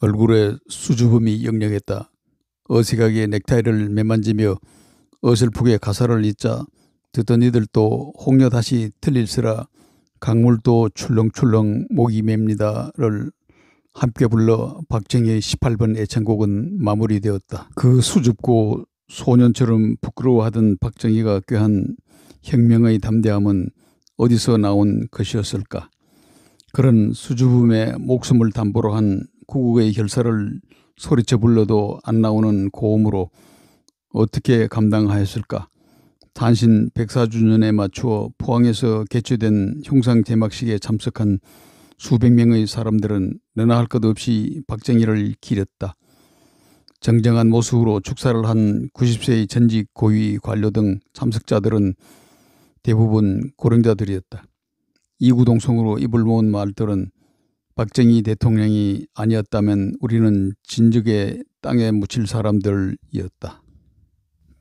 얼굴에 수줍음이 역력했다. 어색하게 넥타이를 매만지며 어설프게 가사를 잇자 듣던 이들도 홍려 다시 틀릴세라 강물도 출렁출렁 목이 맵니다를 함께 불러 박정희의 18번 애창곡은 마무리되었다. 그 수줍고 소년처럼 부끄러워하던 박정희가 꾀한 혁명의 담대함은 어디서 나온 것이었을까? 그런 수줍음에 목숨을 담보로 한 구국의 결사를 소리쳐 불러도 안 나오는 고음으로 어떻게 감당하였을까? 탄신 104주년에 맞추어 포항에서 개최된 형상 개막식에 참석한 수백 명의 사람들은 너나 할 것 없이 박정희를 기렸다. 정정한 모습으로 축사를 한 90세의 전직 고위 관료 등 참석자들은 대부분 고령자들이었다. 이구동성으로 입을 모은 말들은 박정희 대통령이 아니었다면 우리는 진즉에 땅에 묻힐 사람들이었다.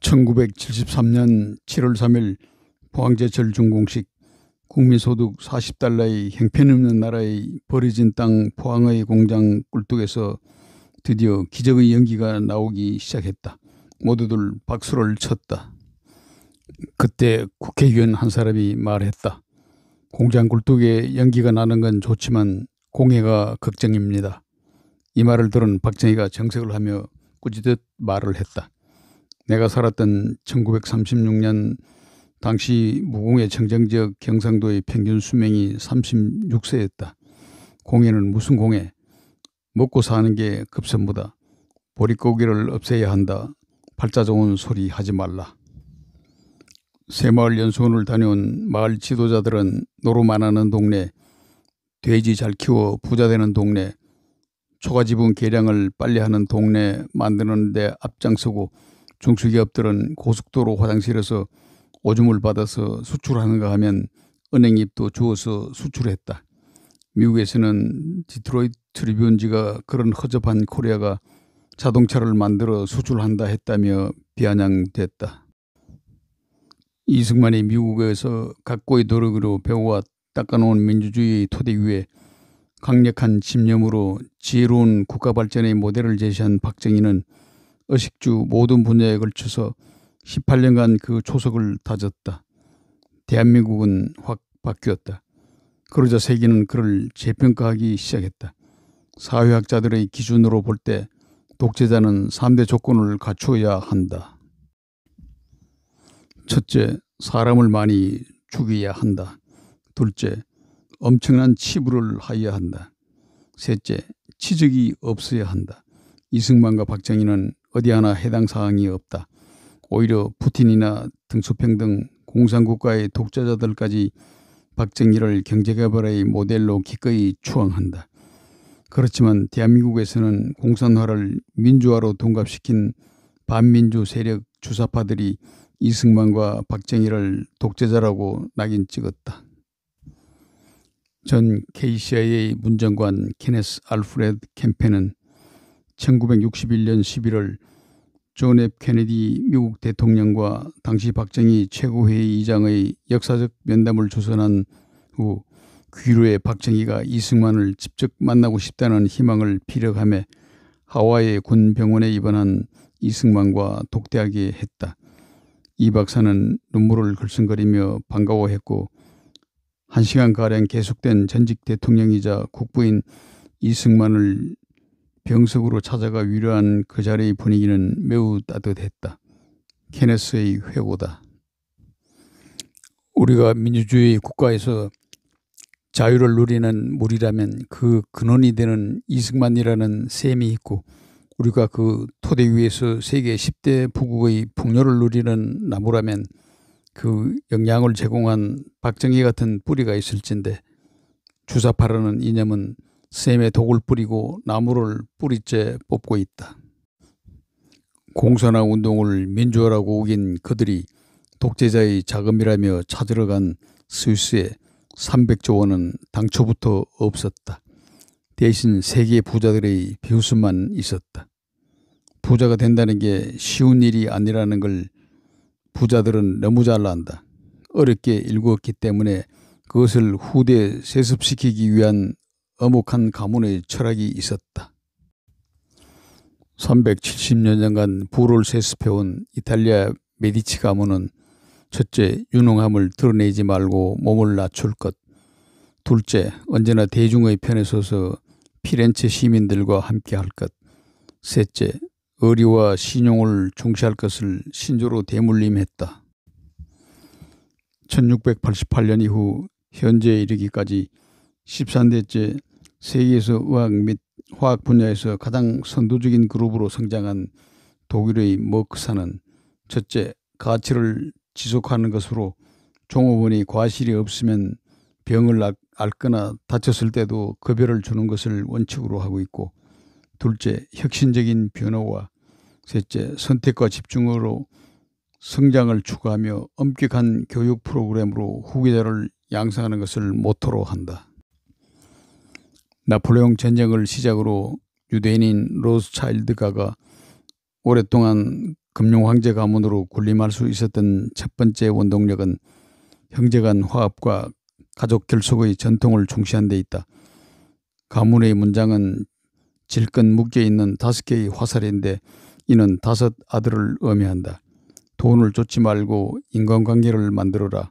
1973년 7월 3일 포항제철 준공식, 국민소득 40달러의 형편없는 나라의 버려진 땅 포항의 공장 꿀뚝에서 드디어 기적의 연기가 나오기 시작했다. 모두들 박수를 쳤다. 그때 국회의원 한 사람이 말했다. 공장 굴뚝에 연기가 나는 건 좋지만 공해가 걱정입니다. 이 말을 들은 박정희가 정색을 하며 꾸짖듯 말을 했다. 내가 살았던 1936년 당시 무공해 청정지역 경상도의 평균 수명이 36세였다. 공해는 무슨 공해? 먹고 사는 게 급선무다. 보릿고기를 없애야 한다. 팔자 좋은 소리 하지 말라. 새마을 연수원을 다녀온 마을 지도자들은 노름 안 하는 동네, 돼지 잘 키워 부자 되는 동네, 초가지분 개량을 빨리 하는 동네 만드는 데 앞장서고 중소기업들은 고속도로 화장실에서 오줌을 받아서 수출하는가 하면 은행잎도 주워서 수출했다. 미국에서는 디트로이트 트리뷴지가 그런 허접한 코리아가 자동차를 만들어 수출한다 했다며 비아냥됐다. 이승만이 미국에서 각고의 노력으로 배워와 닦아놓은 민주주의의 토대 위에 강력한 집념으로 지혜로운 국가발전의 모델을 제시한 박정희는 의식주 모든 분야에 걸쳐서 18년간 그 초석을 다졌다. 대한민국은 확 바뀌었다. 그러자 세계는 그를 재평가하기 시작했다. 사회학자들의 기준으로 볼 때 독재자는 3대 조건을 갖추어야 한다. 첫째, 사람을 많이 죽여야 한다. 둘째, 엄청난 치부를 하여야 한다. 셋째, 치적이 없어야 한다. 이승만과 박정희는 어디 하나 해당 사항이 없다. 오히려 푸틴이나 등소평 등 공산국가의 독재자들까지 박정희를 경제개발의 모델로 기꺼이 추앙한다. 그렇지만 대한민국에서는 공산화를 민주화로 둔갑시킨 반민주 세력 주사파들이 이승만과 박정희를 독재자라고 낙인 찍었다. 전 KCIA 문정관 케네스 알프레드 캠페는 1961년 11월 존 F 케네디 미국 대통령과 당시 박정희 최고회의 의장의 역사적 면담을 주선한 후 귀로의 박정희가 이승만을 직접 만나고 싶다는 희망을 피력하며 하와이 군 병원에 입원한 이승만과 독대하게 했다. 이 박사는 눈물을 글썽거리며 반가워했고 1시간가량 계속된 전직 대통령이자 국부인 이승만을 병석으로 찾아가 위로한 그 자리의 분위기는 매우 따뜻했다. 케네스의 회고다. 우리가 민주주의 국가에서 자유를 누리는 무리라면 그 근원이 되는 이승만이라는 셈이 있고 우리가 그 토대 위에서 세계 10대 부국의 풍요를 누리는 나무라면 그 영양을 제공한 박정희 같은 뿌리가 있을진데 주사파라는 이념은 샘에 독을 뿌리고 나무를 뿌리째 뽑고 있다. 공산화 운동을 민주화라고 우긴 그들이 독재자의 자금이라며 찾으러 간 스위스에 300조 원은 당초부터 없었다. 대신 세계 부자들의 비웃음만 있었다. 부자가 된다는 게 쉬운 일이 아니라는 걸 부자들은 너무 잘 안다. 어렵게 일구었기 때문에 그것을 후대에 세습시키기 위한 엄혹한 가문의 철학이 있었다. 370여년간 부를 세습해온 이탈리아 메디치 가문은 첫째, 유능함을 드러내지 말고 몸을 낮출 것. 둘째, 언제나 대중의 편에 서서 피렌체 시민들과 함께할 것. 셋째, 의리와 신용을 중시할 것을 신조로 대물림했다. 1688년 이후 현재에 이르기까지 13대째 세계에서 의학 및 화학 분야에서 가장 선도적인 그룹으로 성장한 독일의 머크사는 첫째, 가치를 지속하는 것으로 종업원이 과실이 없으면 병을 앓거나 다쳤을 때도 급여를 주는 것을 원칙으로 하고 있고, 둘째, 혁신적인 변화와 셋째, 선택과 집중으로 성장을 추구하며 엄격한 교육 프로그램으로 후계자를 양성하는 것을 모토로 한다. 나폴레옹 전쟁을 시작으로 유대인인 로스차일드가가 오랫동안 금융황제 가문으로 군림할 수 있었던 첫 번째 원동력은 형제간 화합과 가족 결속의 전통을 중시한 데 있다. 가문의 문장은 질끈 묶여있는 5개의 화살인데 이는 5 아들을 의미한다. 돈을 쫓지 말고 인간관계를 만들어라.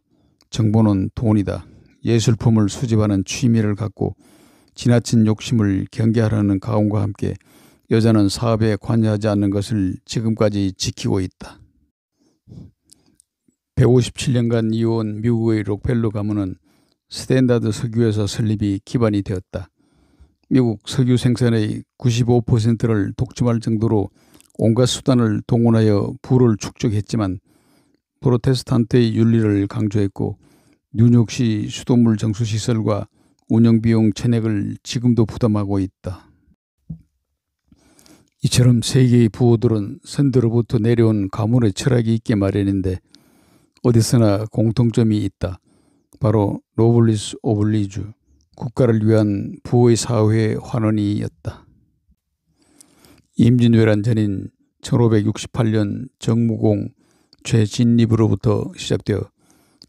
정보는 돈이다. 예술품을 수집하는 취미를 갖고 지나친 욕심을 경계하라는 가훈과 함께 여자는 사업에 관여하지 않는 것을 지금까지 지키고 있다. 157년간 이어온 미국의 록펠러 가문은 스탠다드 석유회사 설립이 기반이 되었다. 미국 석유 생산의 95%를 독점할 정도로 온갖 수단을 동원하여 부를 축적했지만 프로테스탄트의 윤리를 강조했고 뉴욕시 수돗물 정수시설과 운영비용 전액을 지금도 부담하고 있다. 이처럼 세계의 부호들은 선대로부터 내려온 가문의 철학이 있게 마련인데 어디서나 공통점이 있다. 바로 노블리스 오블리주, 국가를 위한 부의 사회 환원이었다. 임진왜란 전인 1568년 정무공 최진립으로부터 시작되어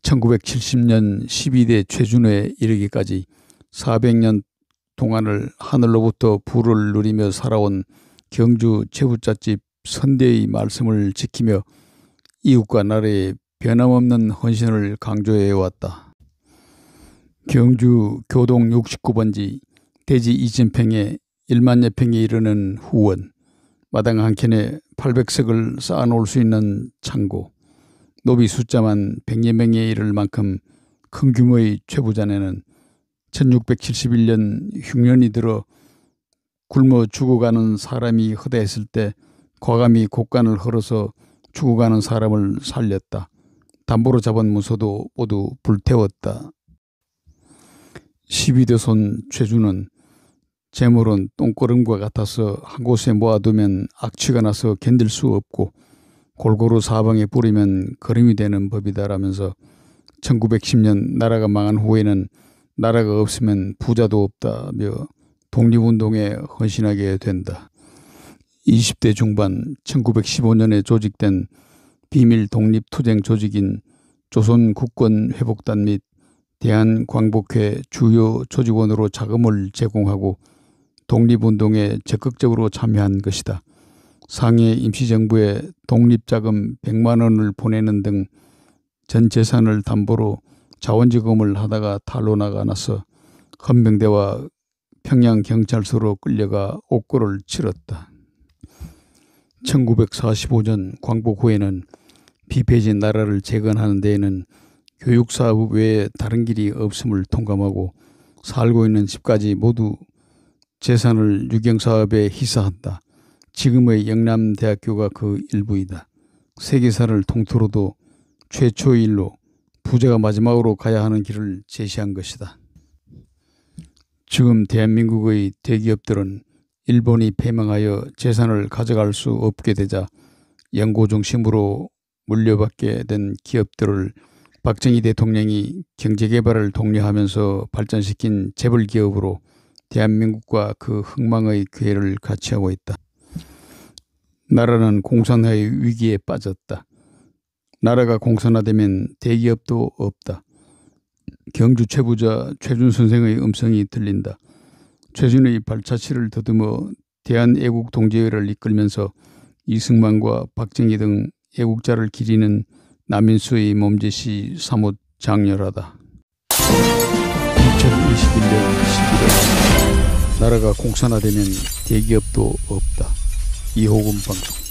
1970년 12대 최준호에 이르기까지 400년 동안을 하늘로부터 부를 누리며 살아온 경주 제부잣집 선대의 말씀을 지키며 이웃과 나라의 변함없는 헌신을 강조해왔다. 경주 교동 69번지 대지 2000평에 1만여 평에 이르는 후원, 마당 한켠에 800석을 쌓아놓을 수 있는 창고, 노비 숫자만 100여 명에 이를 만큼 큰 규모의 최부전에는 1671년 흉년이 들어 굶어 죽어가는 사람이 허다했을 때 과감히 곡간을 헐어서 죽어가는 사람을 살렸다. 담보로 잡은 문서도 모두 불태웠다. 12대 손 최준은 재물은 똥거름과 같아서 한 곳에 모아두면 악취가 나서 견딜 수 없고 골고루 사방에 뿌리면 거름이 되는 법이다라면서 1910년 나라가 망한 후에는 나라가 없으면 부자도 없다며 독립운동에 헌신하게 된다. 20대 중반 1915년에 조직된 비밀 독립투쟁 조직인 조선국권회복단 및 대한광복회 주요 조직원으로 자금을 제공하고 독립운동에 적극적으로 참여한 것이다. 상해 임시정부에 독립자금 100만 원을 보내는 등 전 재산을 담보로 자원지검을 하다가 탄로나가 나서 헌병대와 평양경찰서로 끌려가 옥고를 치렀다. 1945년 광복 후에는 비패진 나라를 재건하는 데에는 교육사업 외에 다른 길이 없음을 통감하고 살고 있는 집까지 모두 재산을 유경사업에 희사한다. 지금의 영남대학교가 그 일부이다. 세계사를 통틀어도 최초의 일로 부자가 마지막으로 가야 하는 길을 제시한 것이다. 지금 대한민국의 대기업들은 일본이 패망하여 재산을 가져갈 수 없게 되자 연구 중심으로 물려받게 된 기업들을 박정희 대통령이 경제개발을 독려하면서 발전시킨 재벌기업으로 대한민국과 그 흥망의 기회를 같이 하고 있다. 나라는 공산화의 위기에 빠졌다. 나라가 공산화되면 대기업도 없다. 경주 최부자 최준 선생의 음성이 들린다. 최준의 발자취를 더듬어 대한애국 동지회를 이끌면서 이승만과 박정희 등 애국자를 기리는 남인수의 몸짓이 사뭇 장렬하다. 2021년 11월 나라가 공산화되면 대기업도 없다. 이호금 방송.